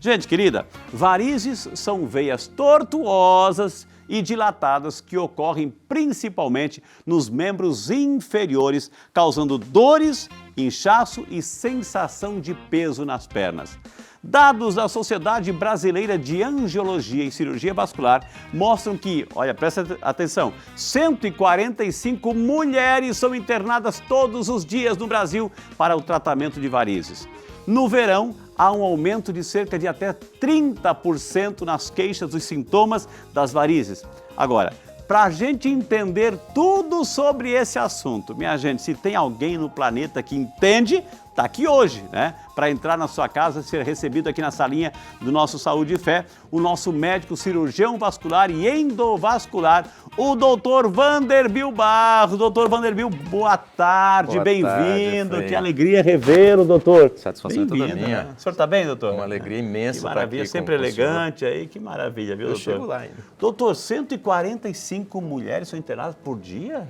Gente querida, varizes são veias tortuosas e dilatadas que ocorrem principalmente nos membros inferiores, causando dores, inchaço e sensação de peso nas pernas. Dados da Sociedade Brasileira de Angiologia e Cirurgia Vascular mostram que, olha, presta atenção, 145 mulheres são internadas todos os dias no Brasil para o tratamento de varizes. No verão, há um aumento de cerca de até 30% nas queixas dos sintomas das varizes. Agora, para a gente entender tudo sobre esse assunto, minha gente, se tem alguém no planeta que entende, está aqui hoje, né? Para entrar na sua casa, ser recebido aqui na salinha do nosso Saúde e Fé, o nosso médico cirurgião vascular e endovascular, o doutor Vanderbil Barros. Doutor Vanderbil, boa tarde, bem-vindo. Que alegria revê-lo, doutor. Satisfação é toda minha. Né? O senhor está bem, doutor? Uma alegria imensa. Que maravilha, estar aqui sempre elegante aí, que maravilha, viu, doutor? Eu chego lá ainda. Doutor, 145 mulheres são internadas por dia?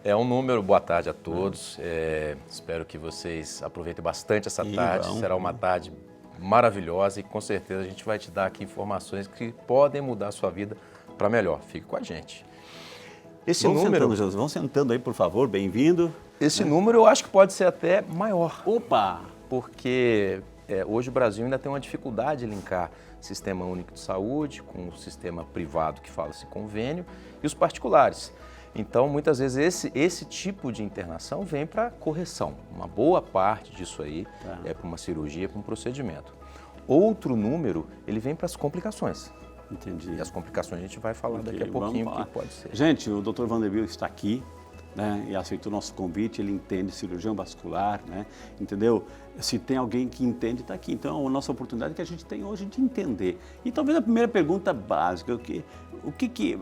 É um número, boa tarde a todos. Espero que vocês aproveitem bastante essa tarde. Será uma tarde maravilhosa e com certeza a gente vai te dar aqui informações que podem mudar a sua vida para melhor. Fique com a gente. Vão sentando aí, por favor, bem-vindo. Esse número eu acho que pode ser até maior. Opa! Porque hoje o Brasil ainda tem uma dificuldade de linkar Sistema Único de Saúde com o sistema privado que fala-se convênio e os particulares. Então, muitas vezes, esse tipo de internação vem para correção. Uma boa parte disso aí é para uma cirurgia, para um procedimento. Outro número, ele vem para as complicações. Entendi. E as complicações a gente vai falar daqui a pouquinho o que pode ser. Gente, o Dr. Vanderbil está aqui, né, e aceitou o nosso convite, ele entende cirurgião vascular, né, entendeu? Se tem alguém que entende, está aqui. Então, a nossa oportunidade que a gente tem hoje de entender. E talvez a primeira pergunta básica,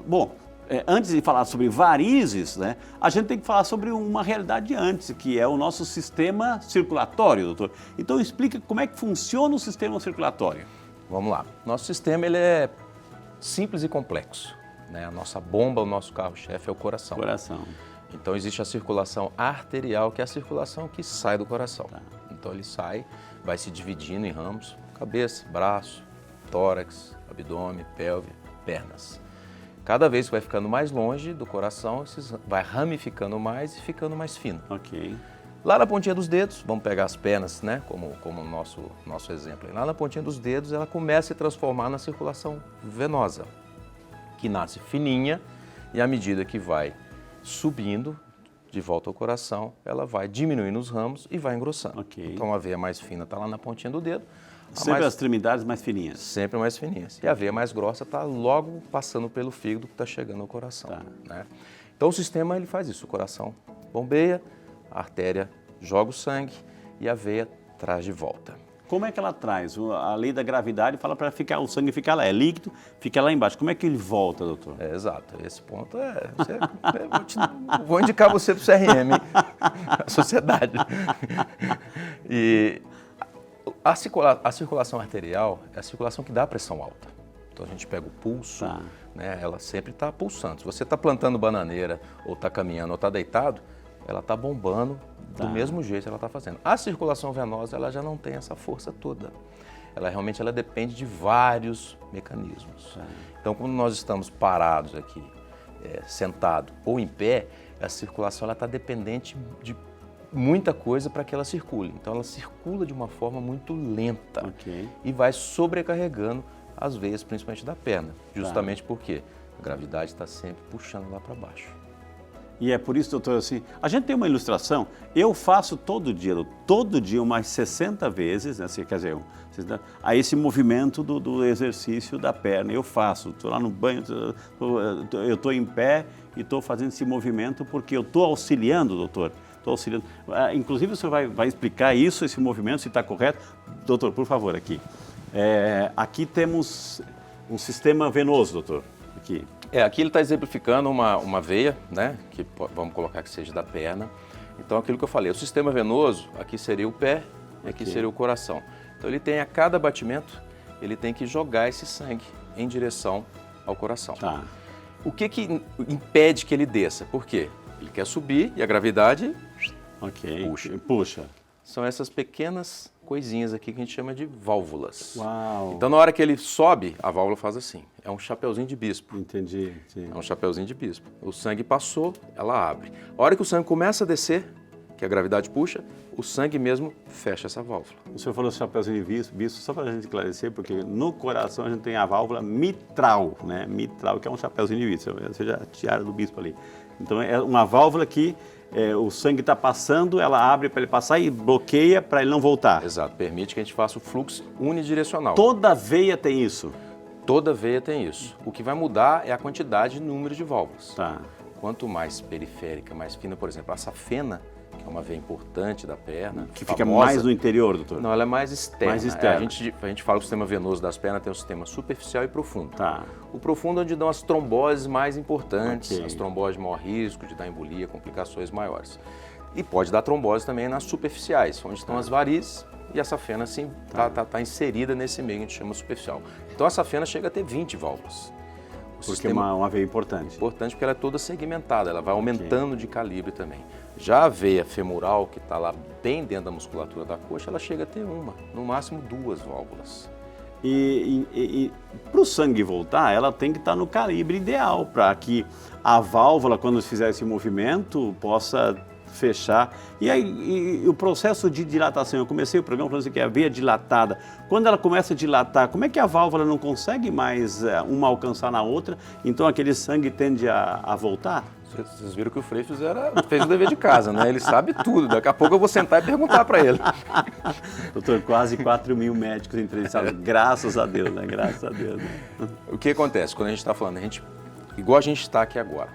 bom, antes de falar sobre varizes, né, a gente tem que falar sobre uma realidade antes, que é o nosso sistema circulatório, doutor. Então, explica como é que funciona o sistema circulatório. Vamos lá. Nosso sistema ele é simples e complexo, né? A nossa bomba, o nosso carro-chefe é o coração. Então, existe a circulação arterial, que é a circulação que sai do coração. Então, ele sai, vai se dividindo em ramos, cabeça, braço, tórax, abdômen, pelve, pernas. Cada vez que vai ficando mais longe do coração, vai ramificando mais e ficando mais fino. Ok. Lá na pontinha dos dedos, vamos pegar as pernas, né, como o nosso exemplo. Lá na pontinha dos dedos, ela começa a se transformar na circulação venosa, que nasce fininha e à medida que vai subindo de volta ao coração, ela vai diminuindo os ramos e vai engrossando. Okay. Então a veia mais fina está lá na pontinha do dedo. Sempre as extremidades mais fininhas. Sempre mais fininhas. E a veia mais grossa está logo passando pelo fígado que está chegando ao coração. Né? Então o sistema ele faz isso, o coração bombeia, a artéria joga o sangue e a veia traz de volta. Como é que ela traz? A lei da gravidade fala para o sangue ficar lá, é líquido, fica lá embaixo. Como é que ele volta, doutor? Exato, esse ponto vou indicar você para o CRM, a sociedade. E a circulação arterial é a circulação que dá a pressão alta. Então a gente pega o pulso, né, ela sempre está pulsando. Se você está plantando bananeira, ou está caminhando, ou está deitado, ela está bombando do mesmo jeito que ela está fazendo. A circulação venosa ela já não tem essa força toda. Ela realmente depende de vários mecanismos. Então, quando nós estamos parados aqui, sentado ou em pé, a circulação está dependente de muita coisa para que ela circule. Então, ela circula de uma forma muito lenta e vai sobrecarregando as veias, principalmente da perna. Justamente porque a gravidade está sempre puxando lá para baixo. E é por isso, doutor, assim, a gente tem uma ilustração, eu faço todo dia umas 60 vezes, né, quer dizer, a esse movimento do exercício da perna, eu faço, estou lá no banho, eu estou em pé e estou fazendo esse movimento porque eu estou auxiliando, doutor, inclusive o senhor vai explicar isso, esse movimento, se está correto. Doutor, por favor, aqui. Aqui temos um sistema venoso, doutor, aqui. Aqui ele está exemplificando uma veia, né, que vamos colocar que seja da perna. Então, aquilo que eu falei, o sistema venoso, aqui seria o pé e aqui seria o coração. Então, ele tem a cada batimento, ele tem que jogar esse sangue em direção ao coração. O que impede que ele desça? Por quê? Ele quer subir e a gravidade puxa. são essas pequenas coisinhas aqui que a gente chama de válvulas. Uau! Então, na hora que ele sobe, a válvula faz assim. É um chapeuzinho de bispo. Entendi. Sim. É um chapeuzinho de bispo. O sangue passou, ela abre. A hora que o sangue começa a descer, que a gravidade puxa, o sangue mesmo fecha essa válvula. O senhor falou chapeuzinho de bispo, só para a gente esclarecer, porque no coração a gente tem a válvula mitral, né? Mitral, que é um chapeuzinho de bispo, ou seja, a tiara do bispo ali. Então é uma válvula que o sangue está passando, ela abre para ele passar e bloqueia para ele não voltar. Exato, permite que a gente faça o fluxo unidirecional. Toda veia tem isso? Toda veia tem isso. O que vai mudar é a quantidade e número de válvulas. Tá. Quanto mais periférica, mais fina, por exemplo, a safena, que é uma veia importante da perna. Que fica mais no interior, doutor? Não, ela é mais externa. Mais externa. A gente fala que o sistema venoso das pernas tem o sistema superficial e profundo. Tá. O profundo é onde dão as tromboses mais importantes, Ok. as tromboses de maior risco, de dar embolia, complicações maiores. E pode dar trombose também nas superficiais, onde estão as varizes e a safena assim, tá inserida nesse meio que a gente chama superficial. Então a safena chega a ter 20 válvulas. Porque é uma veia importante. Importante porque ela é toda segmentada, ela vai aumentando de calibre também. Já a veia femoral, que está lá bem dentro da musculatura da coxa, ela chega a ter no máximo 2 válvulas. E para o sangue voltar, ela tem que estar no calibre ideal, para que a válvula, quando fizer esse movimento, possa fechar. E aí, o processo de dilatação, eu comecei o programa falando assim que é a veia dilatada. Quando ela começa a dilatar, como é que a válvula não consegue mais uma alcançar na outra, então aquele sangue tende a voltar? Vocês viram que o Frei fez o dever de casa, né? Ele sabe tudo. Daqui a pouco eu vou sentar e perguntar para ele. Doutor, quase 4.000 médicos entrevistados, graças a Deus, né? Graças a Deus. Né? O que acontece quando a gente está falando? Igual a gente está aqui agora,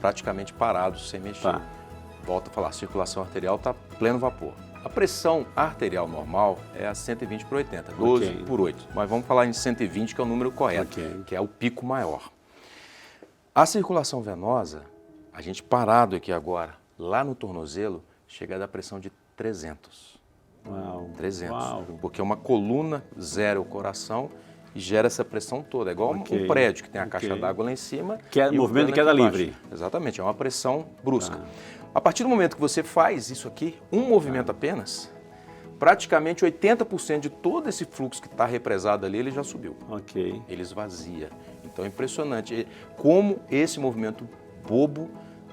praticamente parado, sem mexer. Tá. Volto a falar, a circulação arterial está pleno vapor. A pressão arterial normal é a 120 por 80, 12 Ok. por 8. Mas vamos falar em 120, que é o número correto, Ok. que é o pico maior. A circulação venosa, a gente parado aqui agora, lá no tornozelo, chega a dar pressão de 300. Uau. 300. Uau. Porque uma coluna zera o coração e gera essa pressão toda. É igual Ok. um prédio que tem a Ok. caixa d'água lá em cima. Que é e o movimento de cano queda aqui embaixo. livre. Exatamente, é uma pressão brusca. A partir do momento que você faz isso aqui, um movimento apenas, praticamente 80% de todo esse fluxo que está represado ali, ele já subiu. Ok. Ele esvazia. Então é impressionante como esse movimento bobo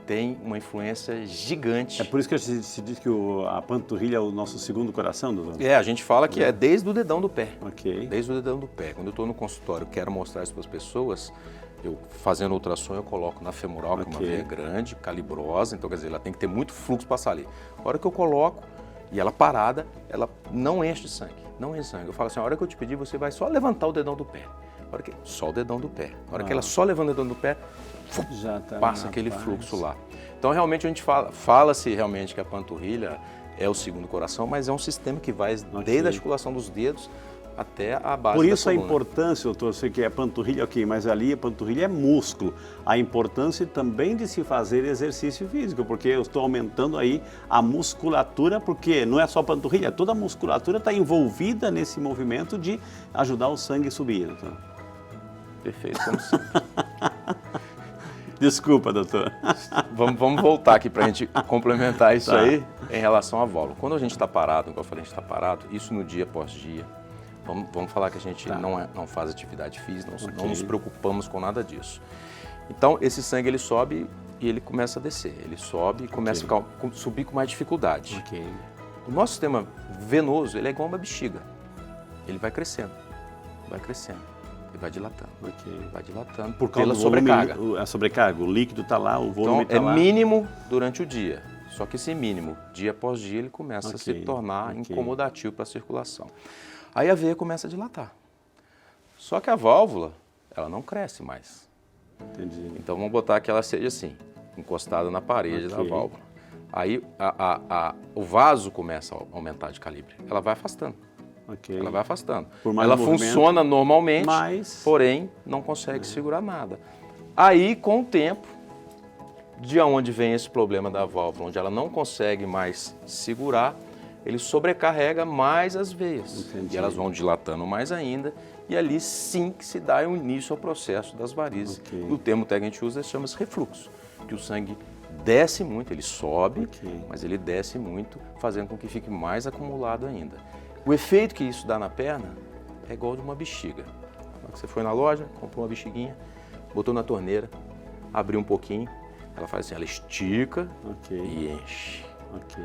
tem uma influência gigante. É por isso que se diz que a panturrilha é o nosso segundo coração, doutor? A gente fala que é desde o dedão do pé. Ok. Desde o dedão do pé. Quando eu estou no consultório, quero mostrar isso para as pessoas, eu fazendo ultrassom, eu coloco na femoral, que é uma Ok. veia grande, calibrosa, então quer dizer, ela tem que ter muito fluxo passar ali. A hora que eu coloco, e ela parada, ela não enche de sangue, não enche de sangue. Eu falo assim, a hora que eu te pedir, você vai só levantar o dedão do pé. A hora que, só o dedão do pé. A hora que ela só levanta o dedão do pé, Já tá, passa aquele rapaz. fluxo lá. Então, realmente, a gente fala-se realmente que a panturrilha é o segundo coração, mas é um sistema que vai desde a articulação dos dedos até a base Por da isso a coluna. importância, doutor, sei que é panturrilha, ok, mas ali a panturrilha é músculo. A importância também de se fazer exercício físico, porque eu estou aumentando aí a musculatura, porque não é só panturrilha, toda a musculatura está envolvida nesse movimento de ajudar o sangue a subir, doutor. Perfeito, como sempre. Desculpa, doutor. Vamos voltar aqui para a gente complementar isso Tá. aí em relação à válvula. Quando a gente está parado, igual eu falei, a gente está parado, isso no dia após dia, vamos falar que a gente Tá. não faz atividade física, não Ok. nos preocupamos com nada disso. Então, esse sangue ele sobe e ele começa a descer. Ele sobe e começa a subir com mais dificuldade. Ok. O nosso sistema venoso, ele é igual uma bexiga. Ele vai crescendo, e vai dilatando. Ok. Vai dilatando Por causa pela do volume, sobrecarga. a sobrecarga, o líquido está lá, o volume Então, está é lá. mínimo durante o dia. Só que esse mínimo, dia após dia, ele começa a se Ok, tornar ok. incomodativo para a circulação. Aí a veia começa a dilatar. Só que a válvula, ela não cresce mais. Entendi. Então vamos botar que ela seja assim, encostada na parede da Ok. válvula. Aí o vaso começa a aumentar de calibre. Ela vai afastando. Ok. Ela vai afastando. Por mais Ela movimento, funciona normalmente, mas- porém não consegue segurar nada. Aí, com o tempo, de onde vem esse problema da válvula, onde ela não consegue mais segurar, ele sobrecarrega mais as veias. Entendi. E elas vão dilatando mais ainda, e ali sim que se dá o início ao processo das varizes. Ok. E o termo técnico que a gente usa chama-se refluxo, que o sangue desce muito, ele sobe, Ok. mas ele desce muito, fazendo com que fique mais acumulado ainda. O efeito que isso dá na perna é igual de uma bexiga. Você foi na loja, comprou uma bexiguinha, botou na torneira, abriu um pouquinho, ela faz assim, ela estica Ok. e enche. Ok.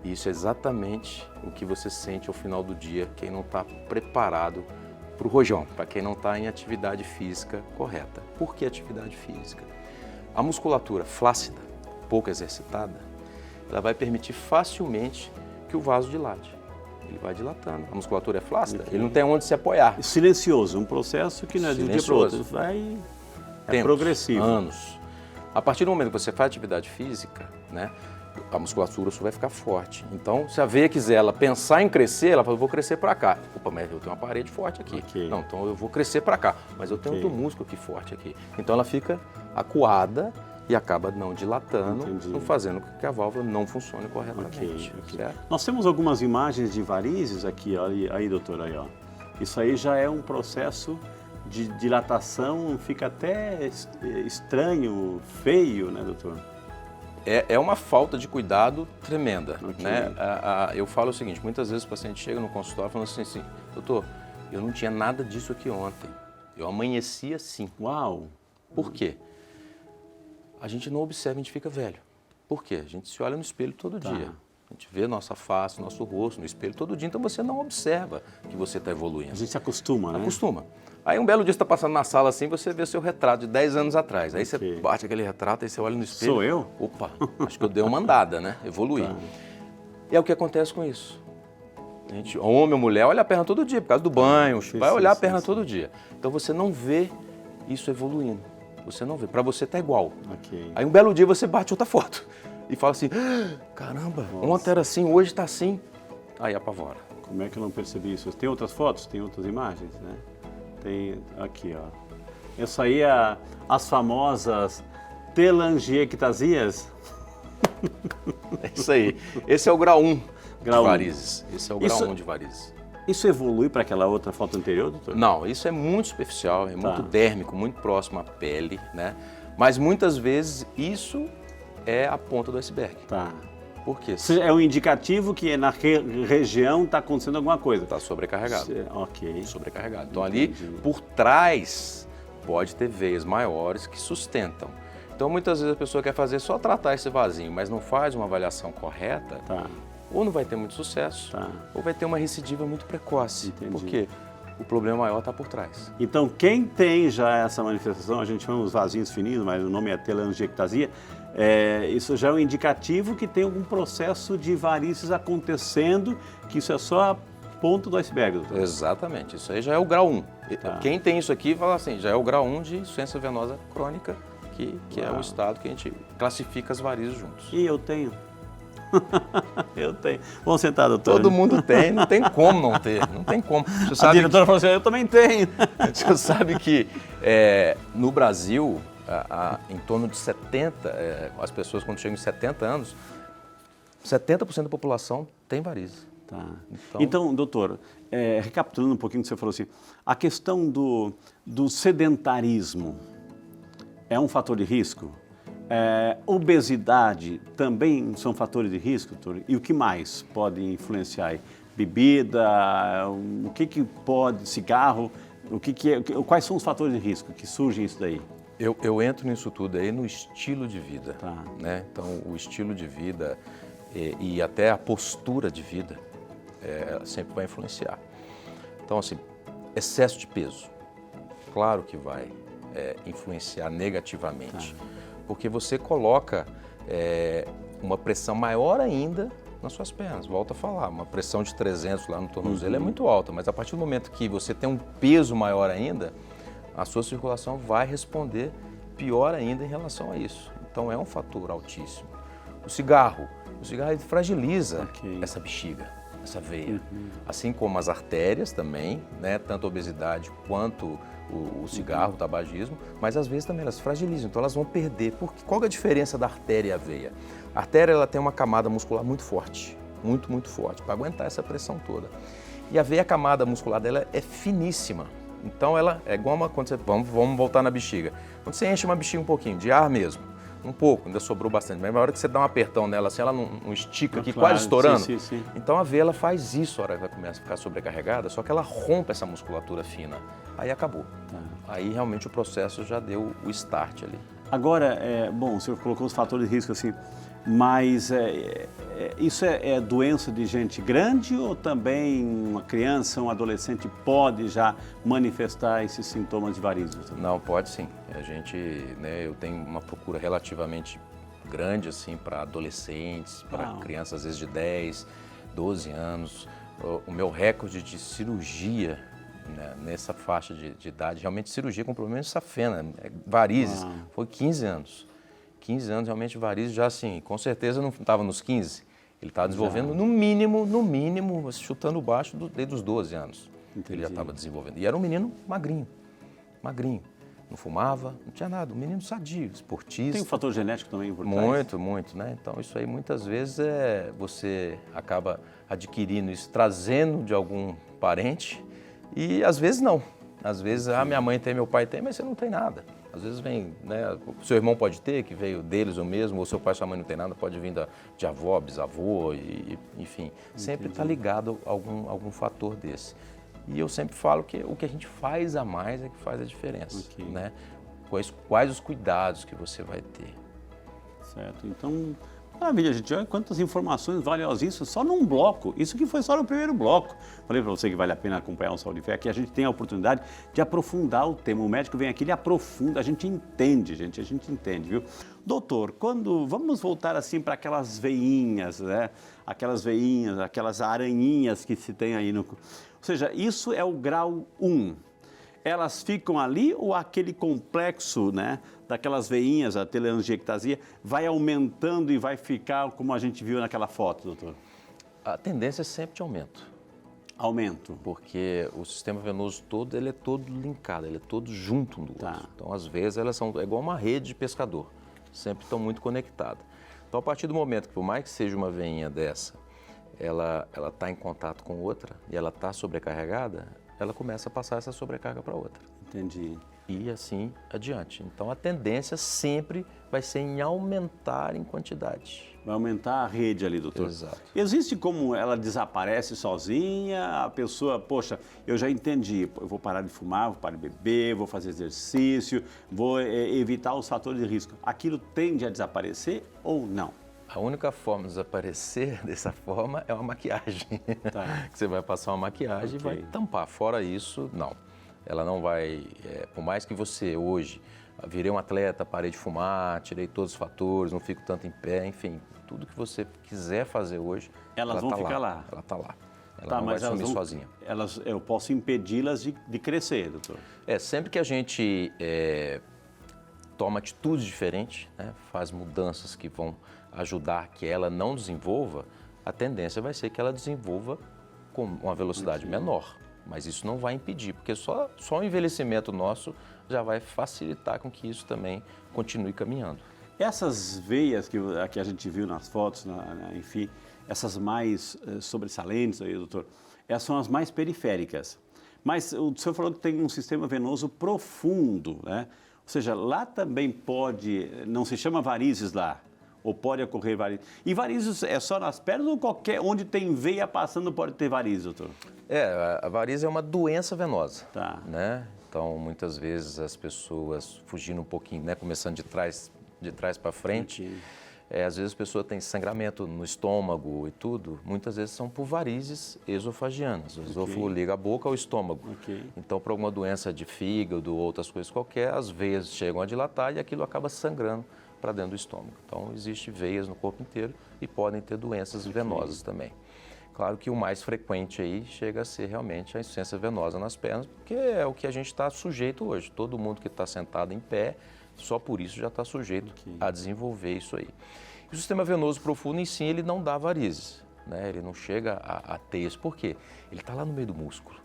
Isso é exatamente o que você sente ao final do dia, quem não está preparado para o rojão, para quem não está em atividade física correta. Por que atividade física? A musculatura flácida, pouco exercitada, ela vai permitir facilmente que o vaso dilate. Ele vai dilatando. A musculatura é flácida, ele não tem onde se apoiar. Silencioso, um processo que não é de um dia para o outro, vai... É Tempos, progressivo. anos. A partir do momento que você faz atividade física, né, a musculatura só vai ficar forte. Então, se a veia quiser ela pensar em crescer, ela fala, eu vou crescer para cá. Opa, mas eu tenho uma parede forte aqui. Ok. Não, então eu vou crescer para cá, mas eu tenho Ok. outro músculo aqui forte aqui. Então ela fica acuada e acaba não dilatando, Entendi. não fazendo com que a válvula não funcione corretamente. Ok. Certo? Nós temos algumas imagens de varizes aqui, aí, doutor, aí, ó. Isso aí já é um processo de dilatação, fica até estranho, feio, né, doutor? É uma falta de cuidado tremenda. Ok. Né? Eu falo o seguinte, muitas vezes o paciente chega no consultório falando assim, doutor, eu não tinha nada disso aqui ontem, eu amanheci assim. Uau! Por quê? A gente não observa, a gente fica velho. Por quê? A gente se olha no espelho todo dia. A gente vê nossa face, nosso rosto no espelho todo dia, então você não observa que você está evoluindo. A gente se acostuma, né? Acostuma. Aí um belo dia você está passando na sala assim, você vê o seu retrato de 10 anos atrás. Aí Ok. você bate aquele retrato, aí você olha no espelho. Sou eu? Opa, acho que eu dei uma andada, né? Evoluí. Tá. E é o que acontece com isso. A gente, homem ou mulher, olha a perna todo dia, por causa do banho, Sim, vai sim, olhar a sim, perna sim. todo dia. Então você não vê isso evoluindo. Você não vê. Para você tá igual. Ok. Aí um belo dia você bate outra foto e fala assim, caramba, ontem era assim, hoje está assim. Aí apavora. Como é que eu não percebi isso? Tem outras fotos? Tem outras imagens, né? Tem aqui, ó. Essa aí é as famosas telangiectasias. É isso aí. Esse é o grau 1 Grau de um. varizes. Esse é o grau Isso- 1 de varizes. Isso evolui para aquela outra foto anterior, doutor? Não, isso é muito superficial, é muito Tá. dérmico, muito próximo à pele, né? Mas muitas vezes isso é a ponta do iceberg. Tá. Por quê? Isso é um indicativo que na região está acontecendo alguma coisa. Está sobrecarregado. Ok. Sobrecarregado. Então Entendi. ali por trás pode ter veias maiores que sustentam. Então muitas vezes a pessoa quer fazer só tratar esse vasinho, mas não faz uma avaliação correta, Tá. ou não vai ter muito sucesso, Tá. ou vai ter uma recidiva muito precoce. Entendi. Por quê? O problema maior está por trás. Então, quem tem já essa manifestação, a gente chama os vasinhos fininhos, mas o nome é telangiectasia, isso já é um indicativo que tem algum processo de varizes acontecendo, que isso é só a ponta do iceberg, doutor. Exatamente, isso aí já é o grau 1. Tá. Quem tem isso aqui fala assim, já é o grau 1 de insuficiência venosa crônica, que é Uau. o estado que a gente classifica as varizes juntos. E eu tenho. Eu tenho. Vamos sentar, doutor. Todo mundo tem, não tem como não ter, não tem como. Você A sabe, diretora falou assim, eu também tenho. você sabe que no Brasil, em torno de 70, as pessoas quando chegam em 70 anos, 70% da população tem varizes. Tá. Então- Então, doutor, recapitulando um pouquinho o que você falou assim, a questão do sedentarismo é um fator de risco? Obesidade também são fatores de risco, doutor? E o que mais pode influenciar aí? Bebida, o que pode, cigarro, quais são os fatores de risco que surgem isso daí? Eu entro nisso tudo aí no estilo de vida. Tá. Né? Então, o estilo de vida e até a postura de vida sempre vai influenciar. Então, assim, excesso de peso, claro que vai influenciar negativamente, porque você coloca uma pressão maior ainda nas suas pernas. Volto a falar, uma pressão de 300 lá no tornozelo é muito alta, mas a partir do momento que você tem um peso maior ainda, a sua circulação vai responder pior ainda em relação a isso. Então é um fator altíssimo. O cigarro ele fragiliza Ok. essa bexiga, essa veia. Assim como as artérias também, né? Tanto a obesidade quanto o cigarro, o tabagismo, mas às vezes também elas fragilizam, então elas vão perder. Porque qual que é a diferença da artéria e a veia? A artéria ela tem uma camada muscular muito forte, muito forte, para aguentar essa pressão toda. E a veia, a camada muscular dela é finíssima. Então ela é igual quando você, vamos voltar na bexiga. Quando você enche uma bexiga um pouquinho, de ar mesmo, um pouco, ainda sobrou bastante. Mas na hora que você dá um apertão nela, assim, ela não estica aqui, Claro, quase estourando. sim, sim, sim. Então a veia ela faz isso na hora que ela começa a ficar sobrecarregada, só que ela rompe essa musculatura fina. Aí acabou. Aí realmente o processo já deu o start ali. Agora, bom, o senhor colocou os fatores de risco assim, mas isso é doença de gente grande ou também uma criança, um adolescente pode já manifestar esses sintomas de varizes? Não, pode sim. A gente, né, eu tenho uma procura relativamente grande assim para adolescentes, para crianças às vezes de 10, 12 anos. O meu recorde de cirurgia, né, nessa faixa de idade, realmente cirurgia com problema de safena, varizes, foi 15 anos. 15 anos realmente varizes já assim, com certeza não estava nos 15, ele estava desenvolvendo no mínimo, chutando baixo desde os 12 anos. Entendi. Ele já estava desenvolvendo. E era um menino magrinho, não fumava, não tinha nada, um menino sadio, esportista. Tem um fator genético também por trás? Muito, né? Então isso aí muitas vezes você acaba adquirindo isso, trazendo de algum parente e às vezes não. Às vezes, minha mãe tem, meu pai tem, mas você não tem nada. Às vezes vem, né, o seu irmão pode ter, que veio deles ou mesmo, ou seu pai e sua mãe não tem nada, pode vir de avó, bisavô, enfim. Sempre está ligado a algum fator desse. E eu sempre falo que o que a gente faz a mais é que faz a diferença, né? Quais os cuidados que você vai ter. Certo, então, maravilha, gente, olha quantas informações valiosíssimas só num bloco, isso que foi só no primeiro bloco. Falei para você que vale a pena acompanhar o Saúde e Fé, que a gente tem a oportunidade de aprofundar o tema, o médico vem aqui, ele aprofunda, a gente entende, viu? Doutor, vamos voltar assim para aquelas veinhas, né? Aquelas aranhinhas que se tem aí no... Ou seja, isso é o grau 1. Elas ficam ali ou aquele complexo, né, daquelas veinhas, a telangiectasia, vai aumentando e vai ficar como a gente viu naquela foto, doutor? A tendência é sempre de aumento. Aumento. Porque o sistema venoso todo, ele é todo linkado, ele é todo junto um do outro. Então, às vezes, elas são igual uma rede de pescador, sempre estão muito conectadas. Então, a partir do momento que, por mais que seja uma veinha dessa, ela está em contato com outra e ela está sobrecarregada, ela começa a passar essa sobrecarga para outra. Entendi. E assim adiante. Então a tendência sempre vai ser em aumentar em quantidade. Vai aumentar a rede ali, doutor. Exato. Existe como ela desaparece sozinha? A pessoa, poxa, eu já entendi, eu vou parar de fumar, vou parar de beber, vou fazer exercício, vou evitar os fatores de risco. Aquilo tende a desaparecer ou não? A única forma de desaparecer dessa forma é uma maquiagem. Que você vai passar uma maquiagem e vai tampar. Fora isso, não. Ela não vai... por mais que você hoje virei um atleta, parei de fumar, tirei todos os fatores, não fico tanto em pé, enfim, tudo que você quiser fazer hoje, elas vão ficar lá. Ela está lá. Ela não vai sumir sozinha. Eu posso impedi-las de crescer, doutor? Sempre que a gente toma atitudes diferentes, né, faz mudanças que vão ajudar que ela não desenvolva, a tendência vai ser que ela desenvolva com uma velocidade menor. Mas isso não vai impedir, porque só o envelhecimento nosso já vai facilitar com que isso também continue caminhando. Essas veias que a gente viu nas fotos, enfim, essas mais sobressalentes aí, doutor, essas são as mais periféricas. Mas o senhor falou que tem um sistema venoso profundo, né? Ou seja, lá também pode, não se chama varizes lá, ou pode ocorrer varizes. E varizes é só nas pernas ou qualquer, onde tem veia passando pode ter varizes, doutor? A varize é uma doença venosa, Tá. Né? Então, muitas vezes as pessoas fugindo um pouquinho, né, começando de trás para frente, às vezes a pessoa tem sangramento no estômago e tudo, muitas vezes são por varizes esofagianas. O esôfago liga a boca ao estômago. Então, por alguma doença de fígado ou outras coisas qualquer, as veias chegam a dilatar e aquilo acaba sangrando para dentro do estômago. Então, existem veias no corpo inteiro e podem ter doenças venosas também. Claro que o mais frequente aí chega a ser realmente a insuficiência venosa nas pernas, porque é o que a gente está sujeito hoje. Todo mundo que está sentado em pé, só por isso já está sujeito a desenvolver isso aí. E o sistema venoso profundo em si, ele não dá varizes, né? Ele não chega a ter isso. Por quê? Ele está lá no meio do músculo.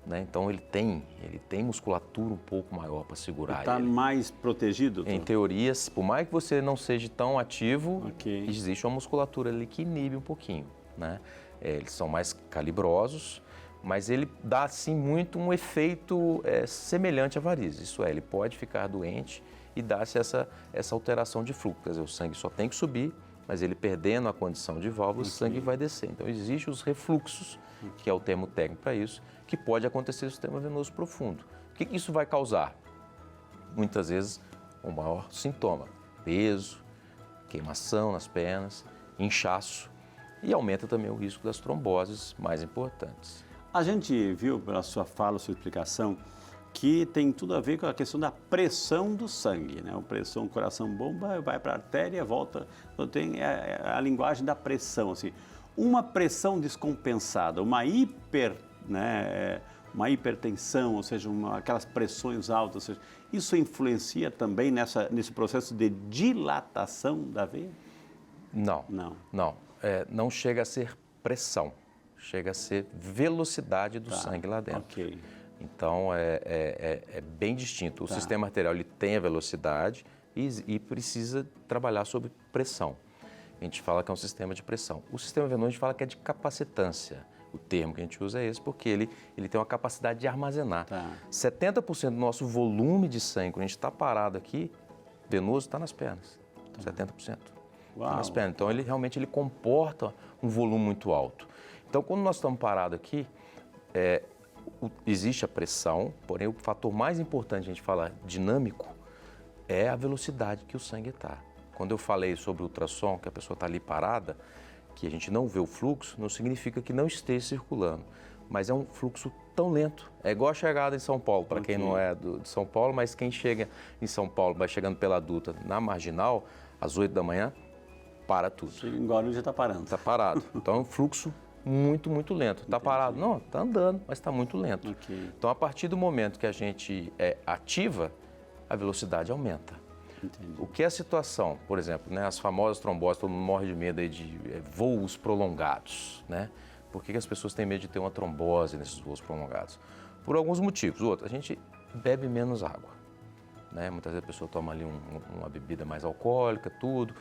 Né? Então ele tem musculatura um pouco maior para segurar. Está mais protegido? Em teoria, por mais que você não seja tão ativo, existe uma musculatura ali que inibe um pouquinho. Né? Eles são mais calibrosos, mas ele dá sim muito um efeito semelhante à varizes, isso é, ele pode ficar doente e dar-se essa alteração de fluxo, quer dizer, o sangue só tem que subir, mas ele perdendo a condição de válvula, o sangue vai descer. Então existem os refluxos, que é o termo técnico para isso, que pode acontecer no sistema venoso profundo. O que isso vai causar? Muitas vezes o maior sintoma, peso, queimação nas pernas, inchaço e aumenta também o risco das tromboses mais importantes. A gente viu pela sua fala, sua explicação, que tem tudo a ver com a questão da pressão do sangue, né? A pressão, o coração bomba, vai para a artéria, volta. Então tem a linguagem da pressão, assim. Uma pressão descompensada, uma hipertensão, ou seja, aquelas pressões altas, ou seja, isso influencia também nesse processo de dilatação da veia? Não. Não chega a ser pressão, chega a ser velocidade do sangue lá dentro. Ok. Então, é bem distinto. O sistema arterial ele tem a velocidade e precisa trabalhar sob pressão. A gente fala que é um sistema de pressão. O sistema venoso a gente fala que é de capacitância. O termo que a gente usa é esse porque ele tem uma capacidade de armazenar. 70% do nosso volume de sangue, quando a gente está parado aqui, venoso, está nas pernas. 70%. Está nas pernas. Então, ele realmente comporta um volume muito alto. Então, quando nós estamos parados aqui, existe a pressão, porém o fator mais importante, a gente fala dinâmico, é a velocidade que o sangue está. Quando eu falei sobre o ultrassom, que a pessoa está ali parada, que a gente não vê o fluxo, não significa que não esteja circulando, mas é um fluxo tão lento. É igual a chegada em São Paulo, para quem não é de São Paulo, mas quem chega em São Paulo, vai chegando pela Dutra na Marginal, às 8 da manhã, para tudo. Chega em Guarulhos já está parando. Está parado. Então é um fluxo muito, muito lento. Está parado? Não, está andando, mas está muito lento. Então, a partir do momento que a gente ativa, a velocidade aumenta. O que é a situação? Por exemplo, né, as famosas tromboses, todo mundo morre de medo aí de voos prolongados, né? Por que as pessoas têm medo de ter uma trombose nesses voos prolongados? Por alguns motivos. Outro, a gente bebe menos água, né? Muitas vezes a pessoa toma ali uma bebida mais alcoólica, tudo,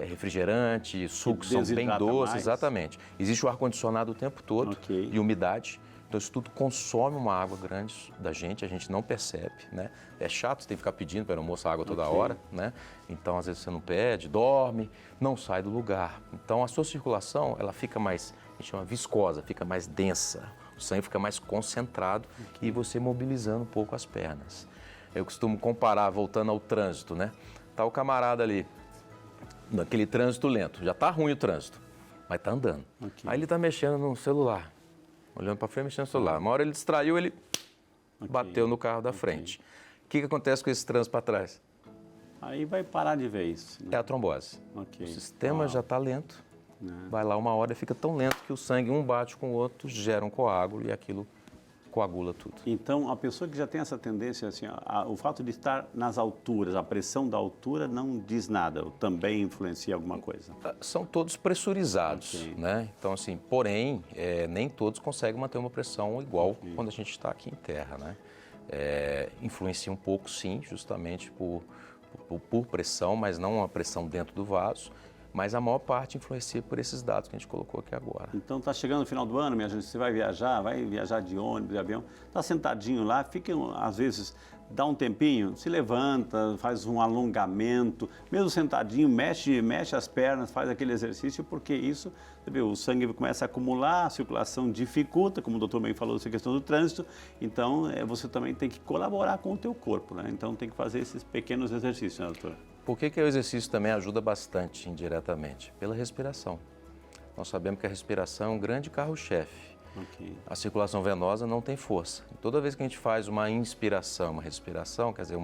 refrigerante, sucos são bem doces, mais. Exatamente. Existe o ar-condicionado o tempo todo e umidade. Então, isso tudo consome uma água grande da gente, a gente não percebe, né? É chato, você tem que ficar pedindo para o moço água toda hora, né? Então, às vezes você não pede, dorme, não sai do lugar. Então, a sua circulação, ela fica mais, a gente chama viscosa, fica mais densa, o sangue fica mais concentrado e você mobilizando um pouco as pernas. Eu costumo comparar, voltando ao trânsito, né? Tá o camarada ali, naquele trânsito lento, já tá ruim o trânsito, mas tá andando. Aí ele tá mexendo no celular. Olhando para frente, mexendo no celular. Uma hora ele distraiu, ele bateu no carro da frente. O que acontece com esse trânsito para trás? Aí vai parar de vez. Né? É a trombose. O sistema já está lento. Vai lá uma hora e fica tão lento que o sangue um bate com o outro, gera um coágulo e aquilo coagula tudo. Então, a pessoa que já tem essa tendência, assim, o fato de estar nas alturas, a pressão da altura não diz nada, também influencia alguma coisa? São todos pressurizados, né? Então, assim, porém, nem todos conseguem manter uma pressão igual quando a gente está aqui em terra, né? Influencia um pouco, sim, justamente por pressão, mas não uma pressão dentro do vaso. Mas a maior parte influencia por esses dados que a gente colocou aqui agora. Então, está chegando o final do ano, minha gente, você vai viajar de ônibus, de avião, está sentadinho lá, fica, às vezes, dá um tempinho, se levanta, faz um alongamento, mesmo sentadinho, mexe as pernas, faz aquele exercício, porque isso, você vê, o sangue começa a acumular, a circulação dificulta, como o doutor bem falou, essa questão do trânsito, então você também tem que colaborar com o teu corpo, né? Então tem que fazer esses pequenos exercícios, né, doutor? Por que o exercício também ajuda bastante indiretamente? Pela respiração. Nós sabemos que a respiração é um grande carro-chefe. A circulação venosa não tem força. Toda vez que a gente faz uma inspiração, uma respiração, quer dizer,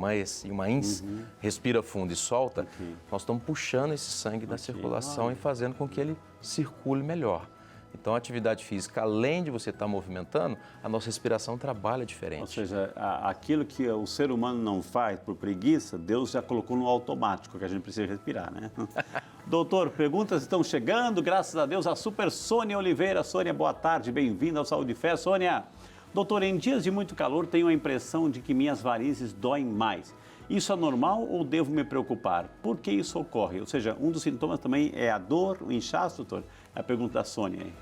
respira fundo e solta, nós estamos puxando esse sangue da circulação e fazendo com que ele circule melhor. Então, a atividade física, além de você estar movimentando, a nossa respiração trabalha diferente. Ou seja, aquilo que o ser humano não faz por preguiça, Deus já colocou no automático, que a gente precisa respirar, né? Doutor, perguntas estão chegando, graças a Deus, a Super Sônia Oliveira. Sônia, boa tarde, bem-vinda ao Saúde e Fé. Sônia, doutor, em dias de muito calor, tenho a impressão de que minhas varizes doem mais. Isso é normal ou devo me preocupar? Por que isso ocorre? Ou seja, um dos sintomas também é a dor, o inchaço, doutor? É a pergunta da Sônia aí.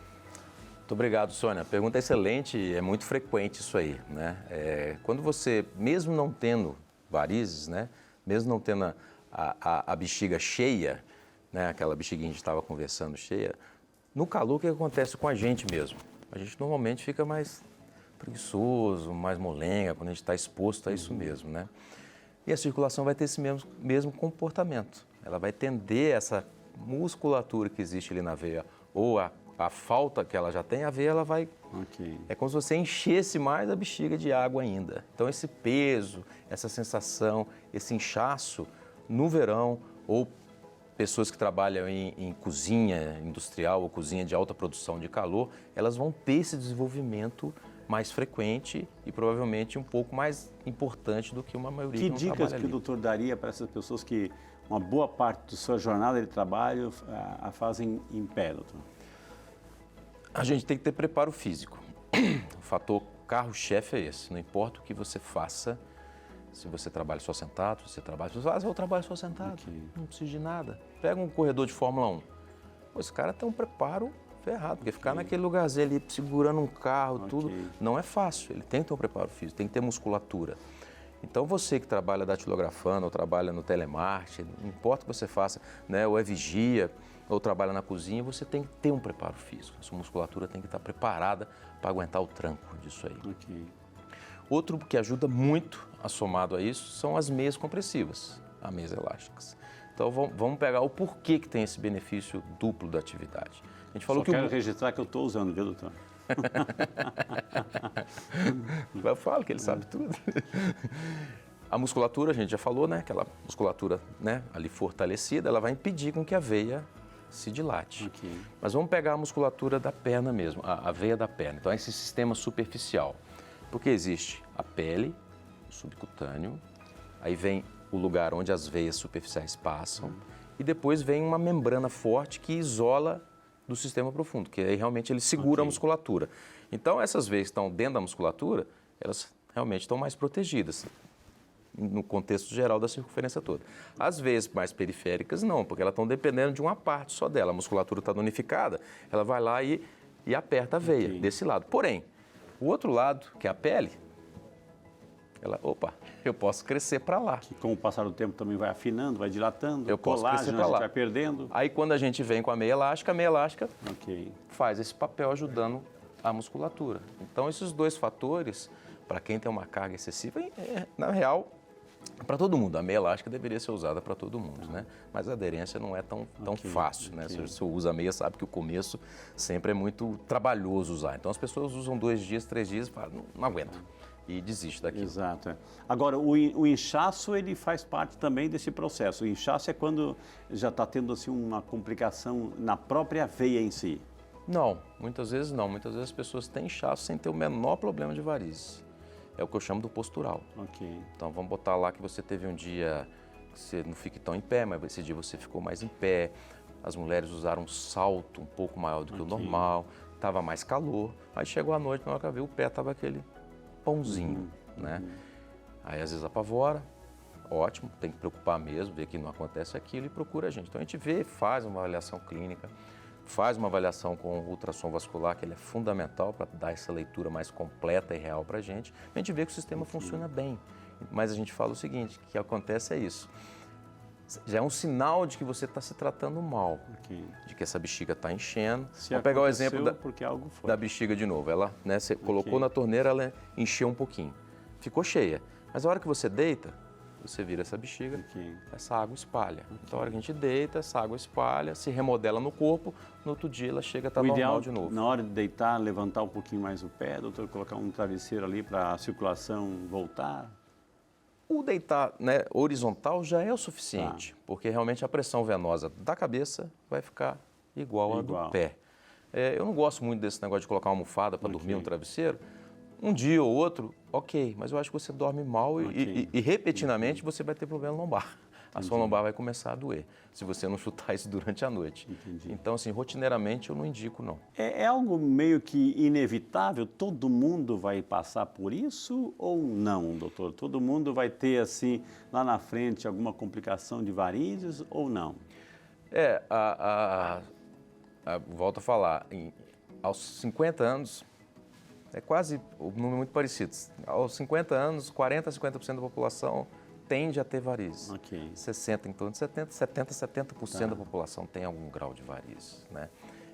Muito obrigado, Sônia. Pergunta excelente, é muito frequente isso aí, né? Quando você, mesmo não tendo varizes, né? Mesmo não tendo a bexiga cheia, né? Aquela bexiguinha que a gente estava conversando cheia, no calor o que acontece com a gente mesmo? A gente normalmente fica mais preguiçoso, mais molenga, quando a gente está exposto a isso mesmo, né? E a circulação vai ter esse mesmo comportamento. Ela vai tender essa musculatura que existe ali na veia ou a falta que ela já tem, a veia ela vai... É como se você enchesse mais a bexiga de água ainda. Então esse peso, essa sensação, esse inchaço no verão ou pessoas que trabalham em cozinha industrial ou cozinha de alta produção de calor, elas vão ter esse desenvolvimento mais frequente e provavelmente um pouco mais importante do que uma maioria que não trabalha ali. Que dicas que o doutor daria para essas pessoas que uma boa parte da sua jornada de trabalho a fazem em pé, doutor? A gente tem que ter preparo físico. O fator carro-chefe é esse. Não importa o que você faça, se você trabalha só sentado, se você trabalha... eu trabalho só sentado, não preciso de nada. Pega um corredor de Fórmula 1. Pô, esse cara tem um preparo ferrado, porque ficar naquele lugarzinho ali, segurando um carro, tudo, não é fácil. Ele tem que ter um preparo físico, tem que ter musculatura. Então você que trabalha datilografando ou trabalha no telemarketing, não importa o que você faça, né, ou é vigia, ou trabalha na cozinha, você tem que ter um preparo físico. A sua musculatura tem que estar preparada para aguentar o tranco disso aí. Outro que ajuda muito, somado a isso, são as meias compressivas, as meias elásticas. Então vamos pegar o porquê que tem esse benefício duplo da atividade. A gente falou quero registrar que eu estou usando, viu, doutor? Eu falo que ele sabe tudo. A musculatura, a gente já falou, né? Aquela musculatura, né, ali fortalecida, ela vai impedir com que a veia se dilate. Mas vamos pegar a musculatura da perna mesmo, a veia da perna. Então, esse sistema superficial. Porque existe a pele, o subcutâneo, aí vem o lugar onde as veias superficiais passam e depois vem uma membrana forte que isola do sistema profundo, que aí realmente ele segura a musculatura. Então, essas veias que estão dentro da musculatura, elas realmente estão mais protegidas no contexto geral da circunferência toda. As veias mais periféricas não, porque elas estão dependendo de uma parte só dela. A musculatura está danificada, ela vai lá e aperta a veia desse lado. Porém, o outro lado, que é a pele, eu posso crescer para lá. Que com o passar do tempo também vai afinando, vai dilatando, eu posso crescer para lá. Vai perdendo. Aí quando a gente vem com a meia elástica faz esse papel ajudando a musculatura. Então esses dois fatores, para quem tem uma carga excessiva, na real, para todo mundo. A meia elástica deveria ser usada para todo mundo, né? Mas a aderência não é tão fácil, né? Se você usa a meia, sabe que o começo sempre é muito trabalhoso usar. Então as pessoas usam 2 dias, 3 dias e falam, não aguento. E desiste daquilo. Exato. Agora, o inchaço, ele faz parte também desse processo. O inchaço é quando já está tendo assim, uma complicação na própria veia em si. Não, muitas vezes não. Muitas vezes as pessoas têm inchaço sem ter o menor problema de varizes. É o que eu chamo do postural. Então vamos botar lá que você teve um dia que você não fique tão em pé, mas esse dia você ficou mais em pé. As mulheres usaram um salto um pouco maior do que o normal, estava mais calor. Aí chegou a noite, na hora que eu vi, o pé estava aquele pãozinho, né? Aí às vezes apavora, ótimo, tem que preocupar mesmo, ver que não acontece aquilo e procura a gente. Então a gente vê, faz uma avaliação clínica, faz uma avaliação com o ultrassom vascular, que ele é fundamental para dar essa leitura mais completa e real para a gente vê que o sistema funciona bem. Mas a gente fala o seguinte, que acontece é isso. Já é um sinal de que você está se tratando mal, de que essa bexiga está enchendo. Vamos pegar o exemplo da bexiga de novo. Ela, né, você colocou na torneira, ela encheu um pouquinho. Ficou cheia. Mas a hora que você deita, você vira essa bexiga, essa água espalha. Então, a hora que a gente deita, essa água espalha, se remodela no corpo, no outro dia ela chega a estar normal de novo. Na hora de deitar, levantar um pouquinho mais o pé, doutor, colocar um travesseiro ali para a circulação voltar? O deitar, né, horizontal já é o suficiente, porque realmente a pressão venosa da cabeça vai ficar igual à do pé. Eu não gosto muito desse negócio de colocar uma almofada para dormir no travesseiro. Um dia ou outro, ok, mas eu acho que você dorme mal e repetidamente você vai ter problema lombar. A sua lombar vai começar a doer, se você não chutar isso durante a noite. Então, assim, rotineiramente eu não indico, não. É algo meio que inevitável? Todo mundo vai passar por isso ou não, doutor? Todo mundo vai ter, assim, lá na frente, alguma complicação de varizes ou não? Volto a falar, aos 50 anos, é quase um número muito parecido. Aos 50 anos, 40% a 50% da população tende a ter varizes. Ok. 60%, em torno de 70% da população tem algum grau de varizes, né?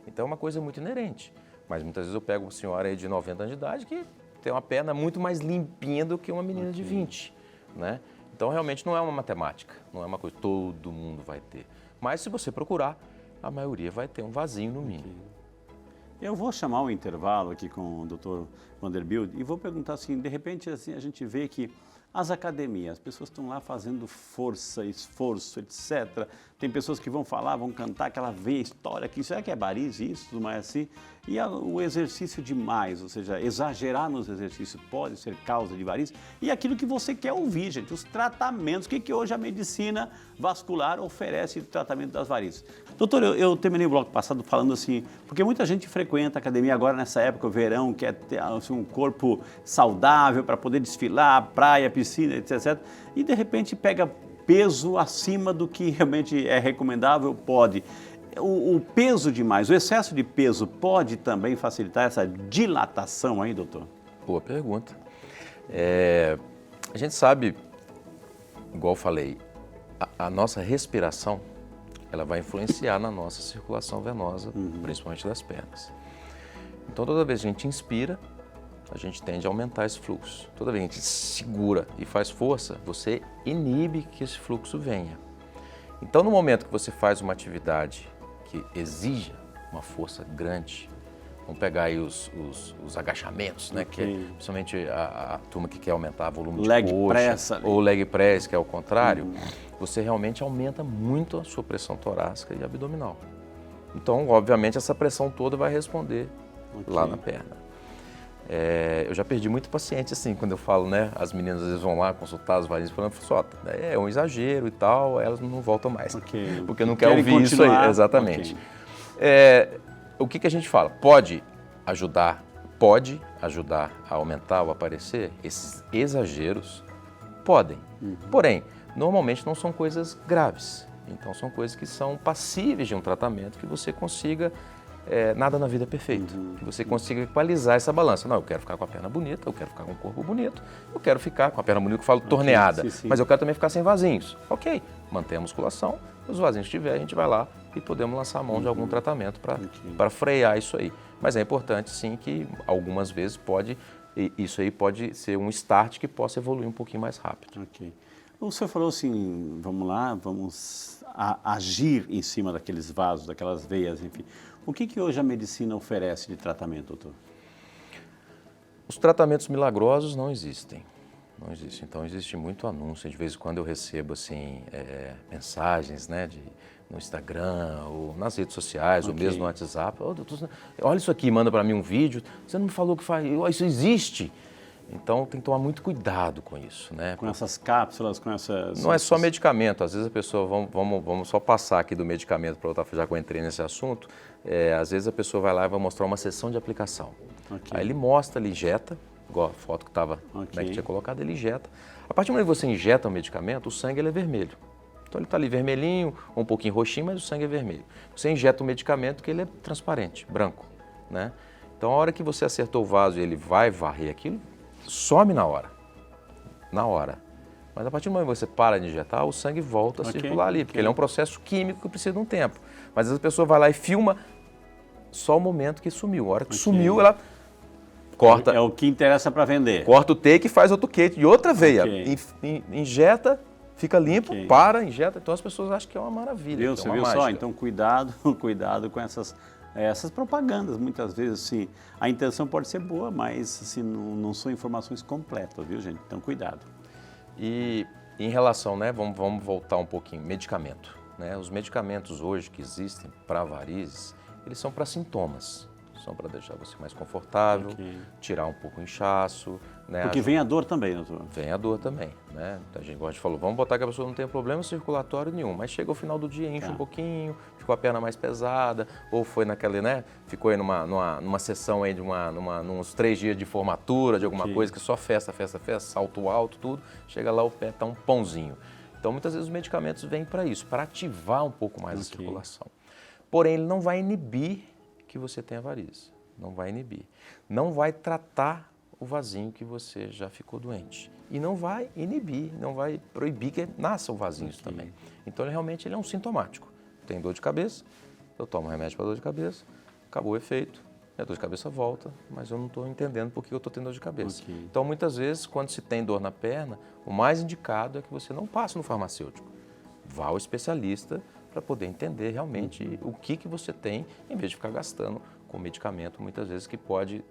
Então é uma coisa muito inerente. Mas muitas vezes eu pego uma senhora aí de 90 anos de idade que tem uma perna muito mais limpinha do que uma menina de 20, né? Então realmente não é uma matemática, não é uma coisa que todo mundo vai ter. Mas se você procurar, a maioria vai ter um vasinho no mínimo. Eu vou chamar um intervalo aqui com o Dr. Vanderbilt e vou perguntar assim, de repente assim, a gente vê que as academias, as pessoas estão lá fazendo força, esforço, etc. Tem pessoas que vão falar, vão cantar aquela veia história aqui, será que é varize isso, tudo mais assim? E o exercício demais, ou seja, exagerar nos exercícios pode ser causa de varize. E aquilo que você quer ouvir, gente, os tratamentos, o que hoje a medicina vascular oferece de tratamento das varizes. Doutor, eu terminei o bloco passado falando assim, porque muita gente frequenta a academia agora nessa época, o verão, quer ter assim, um corpo saudável para poder desfilar, praia, piscina, etc. E de repente pega peso acima do que realmente é recomendável, pode. O peso demais, o excesso de peso pode também facilitar essa dilatação aí, doutor? Boa pergunta. A gente sabe, igual eu falei, a nossa respiração, ela vai influenciar na nossa circulação venosa, principalmente das pernas. Então, toda vez que a gente inspira, a gente tende a aumentar esse fluxo. Toda vez que a gente segura e faz força, você inibe que esse fluxo venha. Então, no momento que você faz uma atividade que exija uma força grande, vamos pegar aí os agachamentos, né? Que é, principalmente a turma que quer aumentar o volume de leg coxa, press ali. ou leg press, que é o contrário, você realmente aumenta muito a sua pressão torácica e abdominal. Então, obviamente, essa pressão toda vai responder lá na perna. Eu já perdi muito paciente assim, quando eu falo, né? As meninas às vezes vão lá consultar as varizes, falando, só, é um exagero e tal, elas não voltam mais. Porque não quer ouvir isso aí. Exatamente. O que a gente fala? Pode ajudar a aumentar ou aparecer esses exageros? Podem. Porém, normalmente não são coisas graves. Então, são coisas que são passíveis de um tratamento que você consiga. Nada na vida é perfeito, que você consiga equalizar essa balança. Não, eu quero ficar com a perna bonita, eu quero ficar com o corpo bonito, eu quero ficar com a perna bonita, que eu falo torneada, sim. mas eu quero também ficar sem vasinhos. Ok, mantém a musculação, os vasinhos que tiver, a gente vai lá e podemos lançar a mão de algum tratamento para frear isso aí. Mas é importante sim que algumas vezes isso aí pode ser um start que possa evoluir um pouquinho mais rápido. Ok. O senhor falou assim, vamos lá, vamos agir em cima daqueles vasos, daquelas veias, enfim. O que hoje a medicina oferece de tratamento, doutor? Os tratamentos milagrosos não existem. Não existe. Então, existe muito anúncio. De vez em quando eu recebo assim, mensagens, né, no Instagram ou nas redes sociais, ou mesmo no WhatsApp. Oh, doutor, olha isso aqui, manda para mim um vídeo. Você não me falou que faz. Isso existe. Então, tem que tomar muito cuidado com isso, né? Com essas cápsulas, com essas... Não é só medicamento. Às vezes a pessoa, vamos só passar aqui do medicamento para outra, já que eu entrei nesse assunto. Às vezes a pessoa vai lá e vai mostrar uma sessão de aplicação. Aí ele mostra, ele injeta, igual a foto que estava, né, que tinha colocado, ele injeta. A partir do momento que você injeta o medicamento, o sangue ele é vermelho. Então ele está ali vermelhinho, um pouquinho roxinho, mas o sangue é vermelho. Você injeta o medicamento que ele é transparente, branco, né? Então a hora que você acertou o vaso e ele vai varrer aquilo, some na hora. Mas a partir do momento que você para de injetar, o sangue volta a circular ali, porque ele é um processo químico que precisa de um tempo. Mas às vezes a pessoa vai lá e filma só o momento que sumiu. A hora que sumiu, ela corta. É o que interessa para vender. Corta o take e faz outro take de outra veia. Injeta, fica limpo, para, injeta. Então as pessoas acham que é uma maravilha. Você viu só? Então cuidado com essas propagandas. Muitas vezes, assim, a intenção pode ser boa, mas assim, não são informações completas, viu, gente? Então cuidado. E em relação, né, vamos voltar um pouquinho, medicamento. Né? Os medicamentos hoje que existem para varizes, eles são para sintomas. São para deixar você mais confortável, tirar um pouco o inchaço. Né? Porque vem a dor também, doutor? Vem a dor também. Né? A gente, igual a gente falou, vamos botar que a pessoa não tem problema circulatório nenhum, mas chega ao final do dia, enche um pouquinho, ficou a perna mais pesada, ou foi naquela, né? Ficou aí numa sessão aí de uns 3 dias de formatura, de alguma coisa, que só festa, salto alto, tudo. Chega lá, o pé tá um pãozinho. Então, muitas vezes os medicamentos vêm para isso, para ativar um pouco mais a circulação. Porém, ele não vai inibir que você tenha varizes. Não vai inibir. Não vai tratar o vasinho que você já ficou doente. E não vai inibir, não vai proibir que nasça o vasinho também. Então, ele é um sintomático. Tem dor de cabeça, eu tomo remédio para dor de cabeça, acabou o efeito, a dor de cabeça volta, mas eu não estou entendendo por que eu estou tendo dor de cabeça. Então, muitas vezes, quando se tem dor na perna, o mais indicado é que você não passe no farmacêutico. Vá ao especialista para poder entender realmente o que você tem, em vez de ficar gastando com medicamento, muitas vezes, que pode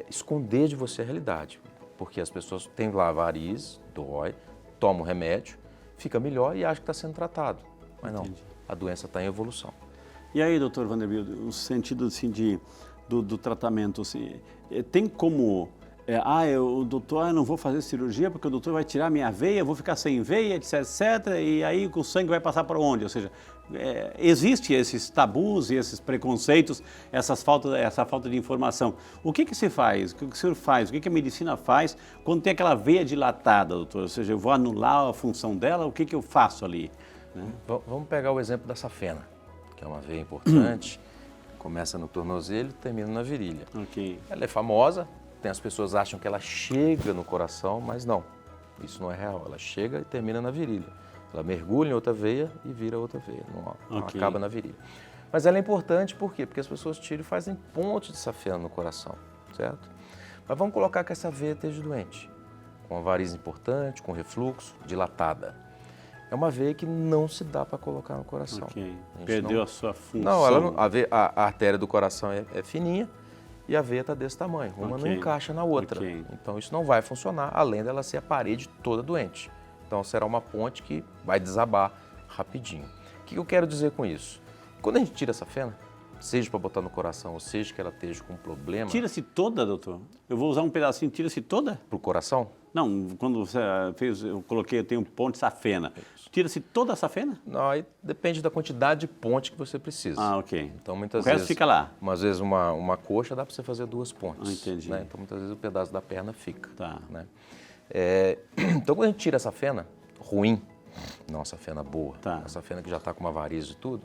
esconder de você a realidade. Porque as pessoas têm lá varizes, dói, tomam o remédio, fica melhor e acham que está sendo tratado. Mas não, a doença está em evolução. E aí, doutor Vanderbilt, o sentido assim, do tratamento, assim, tem como... o doutor, não vou fazer cirurgia porque o doutor vai tirar minha veia, eu vou ficar sem veia, etc, etc, e aí o sangue vai passar para onde? Ou seja, existe esses tabus e esses preconceitos, essa falta de informação. O que se faz? O que o senhor faz? O que a medicina faz quando tem aquela veia dilatada, doutor? Ou seja, eu vou anular a função dela, o que eu faço ali? Né? Vamos pegar o exemplo da safena, que é uma veia importante, começa no tornozelo e termina na virilha. Okay. Ela é famosa, as pessoas acham que ela chega no coração, mas não, isso não é real. Ela chega e termina na virilha. Ela mergulha em outra veia e vira outra veia, não acaba na virilha. Mas ela é importante por quê? Porque as pessoas tiram e fazem ponte de safena no coração, certo? Mas vamos colocar que essa veia esteja doente, com uma variz importante, com refluxo, dilatada. É uma veia que não se dá para colocar no coração. Okay. Perdeu a sua função. Não, a artéria do coração é fininha e a veia está desse tamanho. Uma não encaixa na outra. Então isso não vai funcionar, além dela ser a parede toda doente. Então será uma ponte que vai desabar rapidinho. O que eu quero dizer com isso? Quando a gente tira essa fena, seja para botar no coração ou seja que ela esteja com um problema... Tira-se toda, doutor? Eu vou usar um pedacinho, tira-se toda? Para o coração? Não, quando você fez, eu tenho um ponte safena. Tira-se toda a safena? Não, aí depende da quantidade de ponte que você precisa. Ah, ok. Então muitas o resto fica lá? Umas vezes uma coxa dá para você fazer 2 pontes. Entendi. Né? Então muitas vezes o pedaço da perna fica. Tá. Né? Então quando a gente tira essa fena ruim, não essa fena boa, essa fena que já está com uma variz e tudo,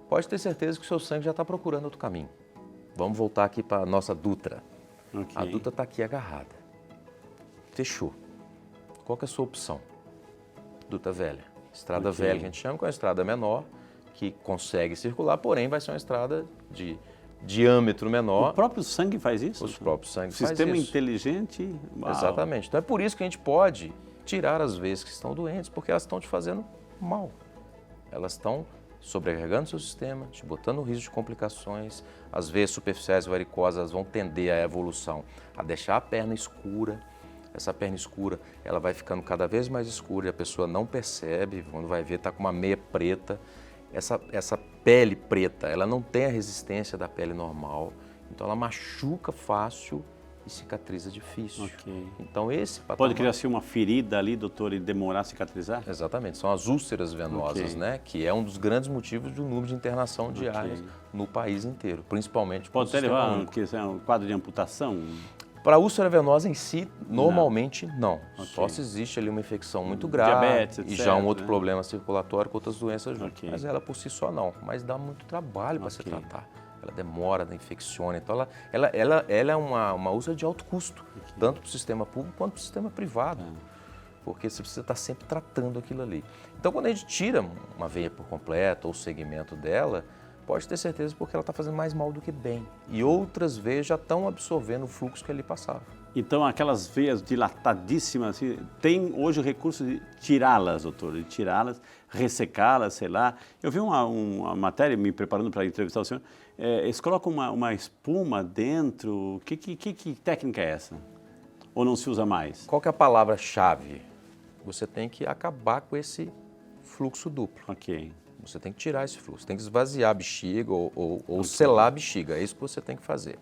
pode ter certeza que o seu sangue já está procurando outro caminho. Vamos voltar aqui para a nossa Dutra. Okay. A Dutra está aqui agarrada. Fechou. Qual que é a sua opção? Dutra velha. Estrada velha, que a gente chama, que é uma estrada menor, que consegue circular, porém vai ser uma estrada de diâmetro menor. O próprio sangue faz isso? Os próprios sangues fazem isso. Sistema inteligente. Uau. Exatamente. Então é por isso que a gente pode tirar as veias que estão doentes, porque elas estão te fazendo mal. Elas estão sobrecarregando o seu sistema, te botando no risco de complicações. As veias superficiais varicosas vão tender à evolução, a deixar a perna escura. Essa perna escura, ela vai ficando cada vez mais escura e a pessoa não percebe, quando vai ver, está com uma meia preta. Essa pele preta, ela não tem a resistência da pele normal, então ela machuca fácil e cicatriza difícil. Okay. Então esse patamar... Pode criar-se uma ferida ali, doutor, e demorar a cicatrizar? Exatamente, são as úlceras venosas, né? Que é um dos grandes motivos do número de internação diárias no país inteiro, principalmente... Pode até levar um quadro de amputação? Para a úlcera venosa em si, normalmente não. Só se existe ali uma infecção muito grave, diabetes, etc, e já um outro problema circulatório com outras doenças junto. Mas ela por si só não, mas dá muito trabalho para se tratar. Ela demora, ela infecciona, então ela é uma úlcera de alto custo, tanto para o sistema público quanto para o sistema privado. Porque você precisa estar sempre tratando aquilo ali. Então quando a gente tira uma veia por completo ou o segmento dela, pode ter certeza porque ela está fazendo mais mal do que bem. E outras veias já estão absorvendo o fluxo que ali passava. Então, aquelas veias dilatadíssimas, assim, tem hoje o recurso de tirá-las, doutor, de tirá-las, ressecá-las, sei lá. Eu vi uma matéria, me preparando para entrevistar o senhor, eles colocam uma espuma dentro. Que técnica é essa? Ou não se usa mais? Qual que é a palavra-chave? Você tem que acabar com esse fluxo duplo. Ok. Você tem que tirar esse fluxo, tem que esvaziar a bexiga ou selar a bexiga, é isso que você tem que fazer.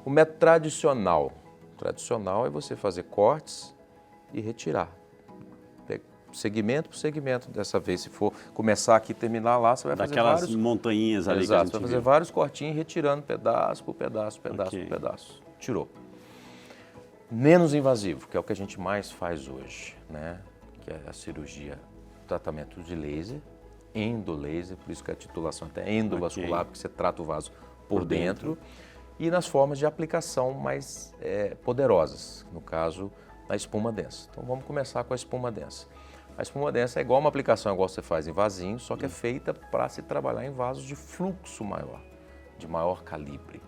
O método tradicional é você fazer cortes e retirar. Segmento por segmento dessa vez, se for começar aqui e terminar lá, você vai fazer vários... Daquelas montanhinhas ali. Exato, você vai fazer vários cortinhos, retirando pedaço por pedaço, por pedaço. Tirou. Menos invasivo, que é o que a gente mais faz hoje, né? Que é a cirurgia, tratamento de laser, endolaser, por isso que a titulação até endovascular, porque você trata o vaso por dentro e nas formas de aplicação mais poderosas, no caso da espuma densa. Então vamos começar com a espuma densa. A espuma densa é igual uma aplicação igual você faz em vasinho, só que é feita para se trabalhar em vasos de fluxo maior, de maior calibre.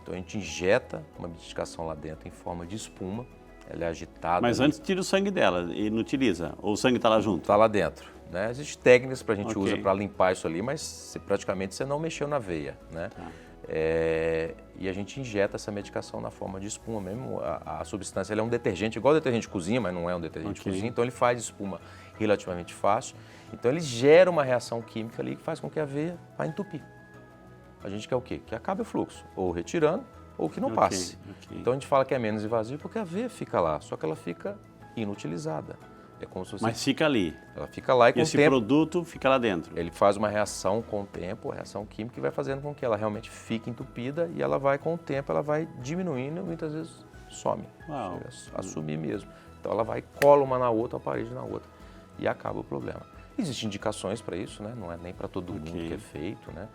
Então a gente injeta uma medicação lá dentro em forma de espuma, ela é agitada. Mas antes tira o sangue dela e não utiliza? Ou o sangue está lá junto? Está lá dentro. Né? Existem técnicas que a gente usa para limpar isso ali, mas praticamente você não mexeu na veia. Né? E a gente injeta essa medicação na forma de espuma mesmo. A substância ela é um detergente, igual o detergente de cozinha, mas não é um detergente de cozinha, então ele faz espuma relativamente fácil. Então ele gera uma reação química ali que faz com que a veia vá entupir. A gente quer o quê? Que acabe o fluxo, ou retirando, ou que não passe. Então a gente fala que é menos invasivo porque a veia fica lá, só que ela fica inutilizada. É como se você... Mas fica ali. Ela fica lá e com o tempo... Esse produto fica lá dentro. Ele faz uma reação com o tempo, a reação química, e vai fazendo com que ela realmente fique entupida e ela vai, com o tempo, ela vai diminuindo e muitas vezes some. Uau. Chega a sumir mesmo. Então ela vai, cola uma na outra, a parede na outra. E acaba o problema. Existem indicações para isso, né? Não é nem para todo mundo que é feito, né?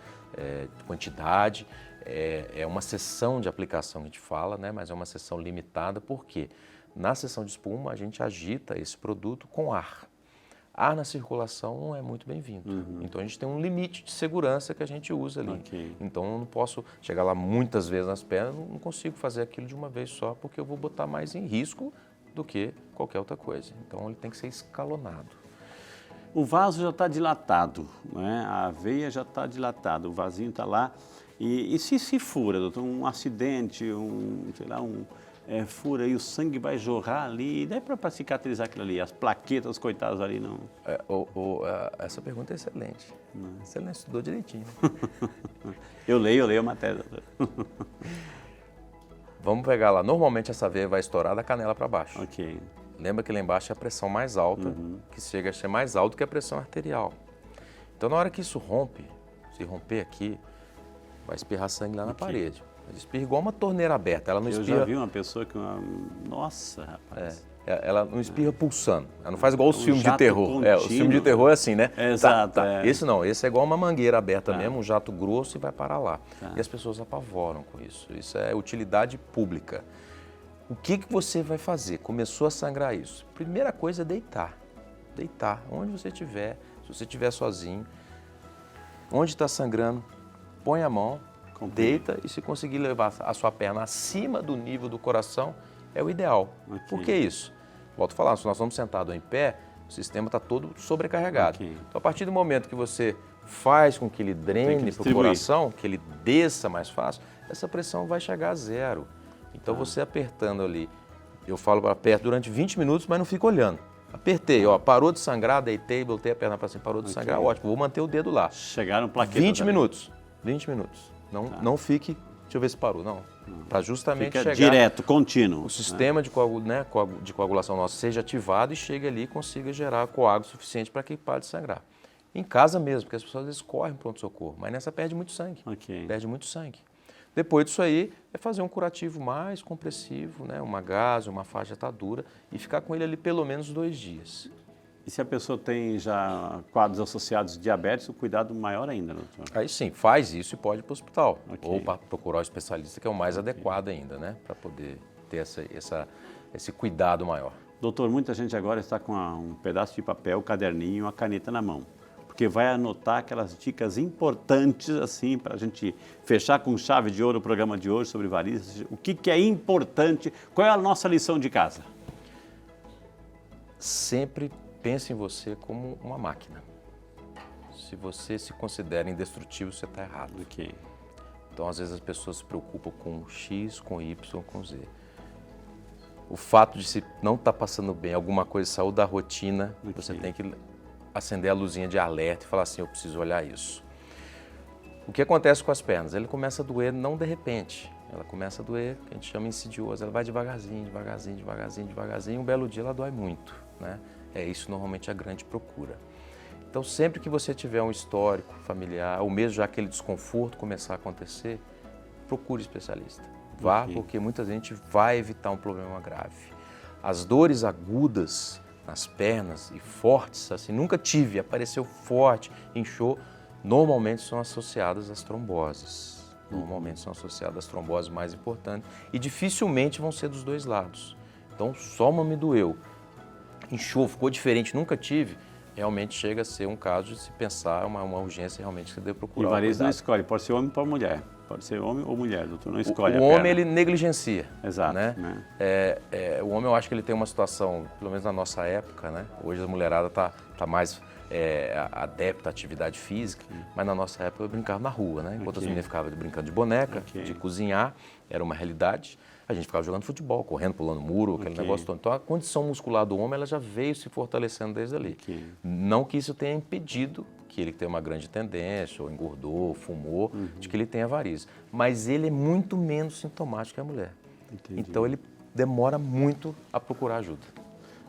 Quantidade, é uma sessão de aplicação que a gente fala, né? Mas é uma sessão limitada, por quê? Na sessão de espuma, a gente agita esse produto com ar. Ar na circulação não é muito bem-vindo. Então, a gente tem um limite de segurança que a gente usa ali. Então, eu não posso chegar lá muitas vezes nas pernas, não consigo fazer aquilo de uma vez só, porque eu vou botar mais em risco do que qualquer outra coisa. Então, ele tem que ser escalonado. O vaso já está dilatado, né? A veia já está dilatada, o vasinho está lá. E se fura, doutor, um acidente, sei lá, fura e o sangue vai jorrar ali, daí para cicatrizar aquilo ali, as plaquetas, coitadas ali, não... Essa pergunta é excelente. Você não estudou direitinho. Eu leio a matéria. Vamos pegar lá, normalmente essa veia vai estourar da canela para baixo. Lembra que lá embaixo é a pressão mais alta, que chega a ser mais alta que a pressão arterial. Então, na hora que isso rompe, se romper aqui, vai espirrar sangue lá na parede. Ela espirra igual uma torneira aberta, ela não espirra... Eu já vi uma pessoa que... Nossa, rapaz... Ela não espirra pulsando, ela não faz igual os filmes de terror. Os filmes de terror é assim, né? Exato. Esse não, esse é igual uma mangueira aberta mesmo, um jato grosso e vai parar lá. E as pessoas apavoram com isso. Isso é utilidade pública. O que você vai fazer? Começou a sangrar isso. Primeira coisa é deitar. Deitar, onde você estiver, se você estiver sozinho, onde está sangrando, põe a mão, deita e se conseguir levar a sua perna acima do nível do coração, é o ideal. Por que isso? Volto a falar, se nós estamos sentados em pé, o sistema está todo sobrecarregado. Então, a partir do momento que você faz com que ele drene para o coração, que ele desça mais fácil, essa pressão vai chegar a zero. Então, você apertando ali, eu falo para perto durante 20 minutos, mas não fico olhando. Apertei, parou de sangrar, deitei, botei a perna para cima, parou de sangrar, ótimo, vou manter o dedo lá. Chegaram plaquetas 20 minutos, 20 minutos. Não fique, deixa eu ver se parou, não. Para justamente chegar... direto, contínuo. O sistema de coagulação nosso seja ativado e chegue ali e consiga gerar coágulo suficiente para que pare de sangrar. Em casa mesmo, porque as pessoas às vezes correm para o pronto-socorro, mas nessa perde muito sangue. Perde muito sangue. Depois disso aí, é fazer um curativo mais compressivo, né? Uma gase, uma faixa atadura e ficar com ele ali pelo menos 2 dias. E se a pessoa tem já quadros associados de diabetes, o cuidado maior ainda, doutor? Aí sim, faz isso e pode ir para o hospital. Ou para procurar o especialista, que é o mais adequado ainda, né? Para poder ter esse cuidado maior. Doutor, muita gente agora está com um pedaço de papel, caderninho e uma caneta na mão. Porque vai anotar aquelas dicas importantes, assim, para a gente fechar com chave de ouro o programa de hoje sobre varizes. O que é importante? Qual é a nossa lição de casa? Sempre pense em você como uma máquina. Se você se considera indestrutível, você está errado. Então, às vezes, as pessoas se preocupam com X, com Y, com Z. O fato de se não estar passando bem, alguma coisa saiu da rotina, você tem que acender a luzinha de alerta e falar assim, eu preciso olhar isso. O que acontece com as pernas? Ele começa a doer não de repente, ela começa a doer, que a gente chama insidiosa, ela vai devagarzinho, devagarzinho, devagarzinho, devagarzinho, um belo dia ela dói muito, né? É isso normalmente a grande procura. Então sempre que você tiver um histórico familiar, ou mesmo já aquele desconforto começar a acontecer, procure especialista. Vá, porque muita gente vai evitar um problema grave. As dores agudas nas pernas e fortes, assim, nunca tive, apareceu forte, inchou, normalmente são associadas às tromboses. normalmente são associadas às tromboses mais importantes e dificilmente vão ser dos dois lados. Então, só uma me doeu, inchou, ficou diferente, nunca tive, realmente chega a ser um caso de se pensar, uma urgência realmente que você deve procurar. E varizes não escolhe, pode ser homem ou mulher. Pode ser homem ou mulher, doutor, não escolhe o homem, ele negligencia. Exato. Né? O homem, eu acho que ele tem uma situação, pelo menos na nossa época, né? Hoje a mulherada tá mais adepta à atividade física, mas na nossa época eu brincava na rua, né? Enquanto as meninas ficavam brincando de boneca, de cozinhar, era uma realidade. A gente ficava jogando futebol, correndo, pulando muro, aquele negócio todo. Então a condição muscular do homem ela já veio se fortalecendo desde ali. Não que isso tenha impedido que ele tenha uma grande tendência, ou engordou, fumou, de que ele tenha varizes. Mas ele é muito menos sintomático que a mulher. Então ele demora muito a procurar ajuda.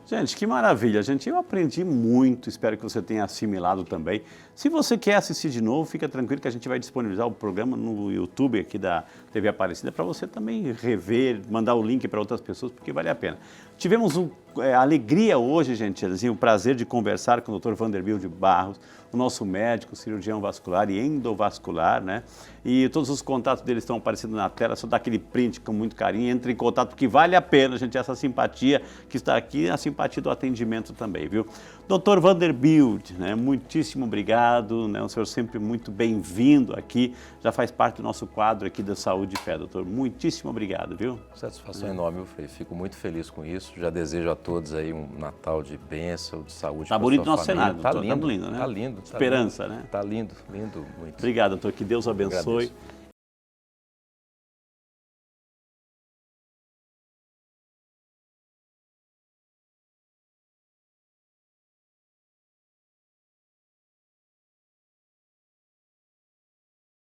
Gente, que maravilha, gente. Eu aprendi muito, espero que você tenha assimilado também. Se você quer assistir de novo, fica tranquilo que a gente vai disponibilizar o programa no YouTube aqui da TV Aparecida para você também rever, mandar o link para outras pessoas, porque vale a pena. Tivemos a alegria hoje, gente, assim, o prazer de conversar com o Dr. Vanderbilt de Barros, o nosso médico, cirurgião vascular e endovascular, né? E todos os contatos dele estão aparecendo na tela, só dá aquele print com muito carinho, entre em contato, porque vale a pena, gente, essa simpatia que está aqui, a simpatia do atendimento também, viu? Dr. Vanderbilt, né, muitíssimo obrigado, né, o senhor sempre muito bem-vindo aqui, já faz parte do nosso quadro aqui da Saúde e Fé, doutor, muitíssimo obrigado, viu? Satisfação enorme, eu fico muito feliz com isso, já desejo a todos aí um Natal de bênção, de saúde. Tá bonito o nosso cenário, tá doutor, lindo, lindo, né? Tá lindo. Esperança, né? Tá lindo, lindo muito. Obrigado, doutor, que Deus abençoe. Agradeço.